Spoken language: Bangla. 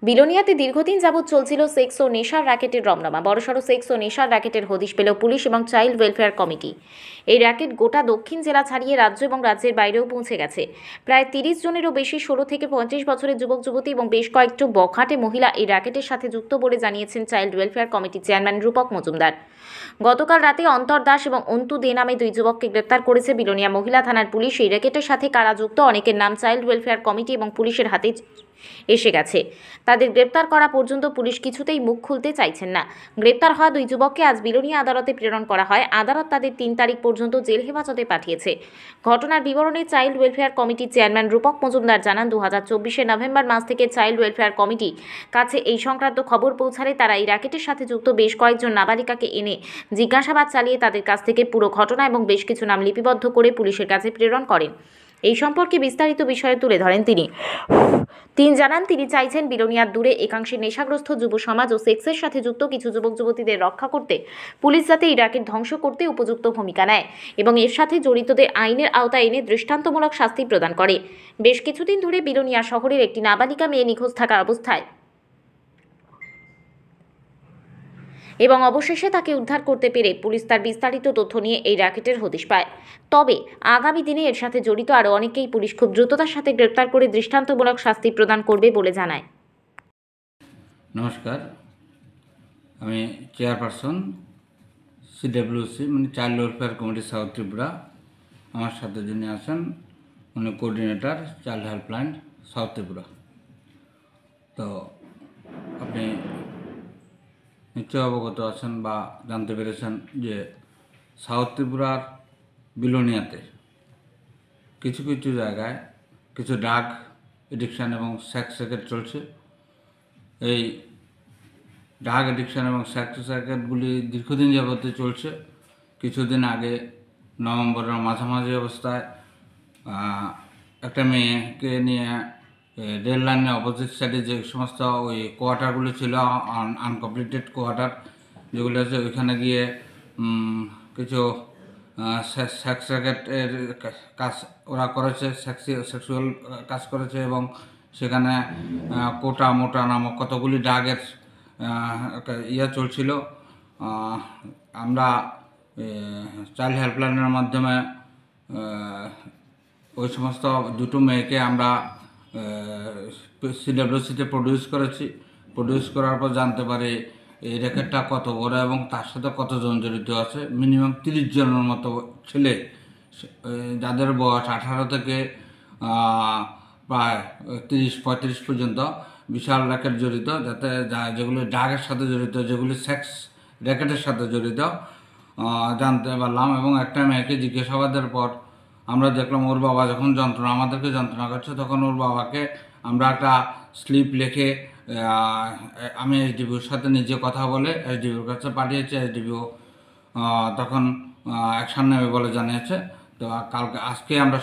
বিলোনিয়াতে দীর্ঘদিন যাবৎ চলছিল সেক্স ও নেশার র্যাকেটের রমরমা। বড়সড় সেক্স ও নেশার র্যাকেটের হদিশ পেল পুলিশ এবং চাইল্ড ওয়েলফেয়ার কমিটি। এই র্যাকেট গোটা দক্ষিণ জেলা ছাড়িয়ে রাজ্য এবং রাজ্যের বাইরেও পৌঁছে গেছে। প্রায় 30 জনেরও বেশি 16 থেকে 35 বছরের যুবক যুবতী এবং বেশ কয়েকটি বখাটে মহিলা এই র্যাকেটের সাথে যুক্ত বলে জানিয়েছেন চাইল্ড ওয়েলফেয়ার কমিটির চেয়ারম্যান রূপক মজুমদার। গতকাল রাতে অন্তর দাস এবং অন্তু দে নামে দুই যুবককে গ্রেপ্তার করেছে বিলোনিয়া মহিলা থানার পুলিশ। এই র্যাকেটের সাথে কারা যুক্ত অনেকের নাম চাইল্ড ওয়েলফেয়ার কমিটি এবং পুলিশের হাতে এসে গেছে। তাদের গ্রেপ্তার করা পর্যন্ত পুলিশ কিছুতেই মুখ খুলতে চাইছেন না। গ্রেপ্তার হওয়া দুই যুবককে আজ বিলোনিয়া আদালতে প্রেরণ করা হয়। আদালত তাদের 3 তারিখ পর্যন্ত জেল হেফাজতে পাঠিয়েছে। ঘটনার বিবরণে চাইল্ড ওয়েলফেয়ার কমিটির চেয়ারম্যান রূপক মজুমদার জানান, 2024 নভেম্বর মাস থেকে চাইল্ড ওয়েলফেয়ার কমিটি কাছে এই সংক্রান্ত খবর পৌঁছালে তারা এই র্যাকেটের সাথে যুক্ত বেশ কয়েকজন নাবালিকাকে এনে জিজ্ঞাসাবাদ চালিয়ে তাদের কাছ থেকে পুরো ঘটনা এবং বেশ কিছু নাম লিপিবদ্ধ করে পুলিশের কাছে প্রেরণ করেন। এই সম্পর্কে বিস্তারিত বিষয়ে তুলে ধরেন তিনি জানান, তিনি চাইছেন বিলোনিয়ার দূরে একাংশের নেশাগ্রস্ত যুব সমাজ ও সেক্সের সাথে যুক্ত কিছু যুবক যুবতীদের রক্ষা করতে পুলিশ যাতে এই র্যাকেট ধ্বংস করতে উপযুক্ত ভূমিকা নেয় এবং এর সাথে জড়িতদের আইনের আওতায় এনে দৃষ্টান্তমূলক শাস্তি প্রদান করে। বেশ কিছুদিন ধরে বিলোনিয়া শহরের একটি নাবালিকা মেয়ে নিখোঁজ থাকা অবস্থায় এবং অবশেষে তাকে উদ্ধার করতে পেরে পুলিশ তার বিস্তারিত তথ্য নিয়ে এই র্যাকেটের হদিশ পায়। তবে আগামী দিনে এর সাথে জড়িত আরও অনেকেই পুলিশ খুব দ্রুততার সাথে গ্রেপ্তার করে দৃষ্টান্তমূলক শাস্তি প্রদান করবে বলে জানায়। নমস্কার, আমি চেয়ারপারসন সিডব্লিউসি মানে child welfare committee south Tripura. আমার সাথে যিনি আছেন উনি coordinator child helpline south Tripura. তো আপনি নিশ্চয় অবগত আছেন বা জানতে পেরেছেন যে সাউথ ত্রিপুরার বিলোনিয়াতে কিছু কিছু জায়গায় কিছু ড্রাগ এডিকশান এবং সেক্স র্যাকেট চলছে। এই ড্রাগ এডিকশান এবং সেক্স র্যাকেটগুলি দীর্ঘদিন যাবতীয় চলছে। কিছুদিন আগে নভেম্বরের মাঝামাঝি অবস্থায় একটা মেয়েকে নিয়ে রেল লাইনের অপোজিট সাইডে যে সমস্ত ওই কোয়ার্টারগুলি ছিল, আনকমপ্লিটেড কোয়ার্টার যেগুলো আছে, ওইখানে গিয়ে কিছু সেক্স র্যাকেটের কাজ ওরা করেছে, সেক্সুয়াল কাজ করেছে এবং সেখানে কোটা মোটা নামক কতগুলি ড্রাগের চলছিল। আমরা চাইল্ড হেল্পলাইনের মাধ্যমে ওই সমস্ত দুটো মেয়েকে আমরা সিডব্লিউসিতে প্রডিউস করার পর জানতে পারি এই র্যাকেটটা কত বড় এবং তার সাথে কতজন জড়িত আছে। মিনিমাম 30 জনের মতো ছেলে, যাদের বয়স 18 থেকে প্রায় 30-35 পর্যন্ত, বিশাল র্যাকেট জড়িত, যেগুলি ড্রাগের সাথে জড়িত, যেগুলি সেক্স র্যাকেটের সাথে জড়িত জানতে পারলাম। এবং একটা মেয়েকে জিজ্ঞাসাবাদের পর আমরা দেখলাম ওর বাবা যখন আমাদেরকে যন্ত্রণা করছে, তখন ওর বাবাকে আমরা একটা স্লিপ লিখে আমি এসডিপিওর সাথে নিজে কথা বলে এসডিপিওর কাছে পাঠিয়েছি। এসডিপিও তখন অ্যাকশন নেবে বলে জানিয়েছে। তো আজকে আমরা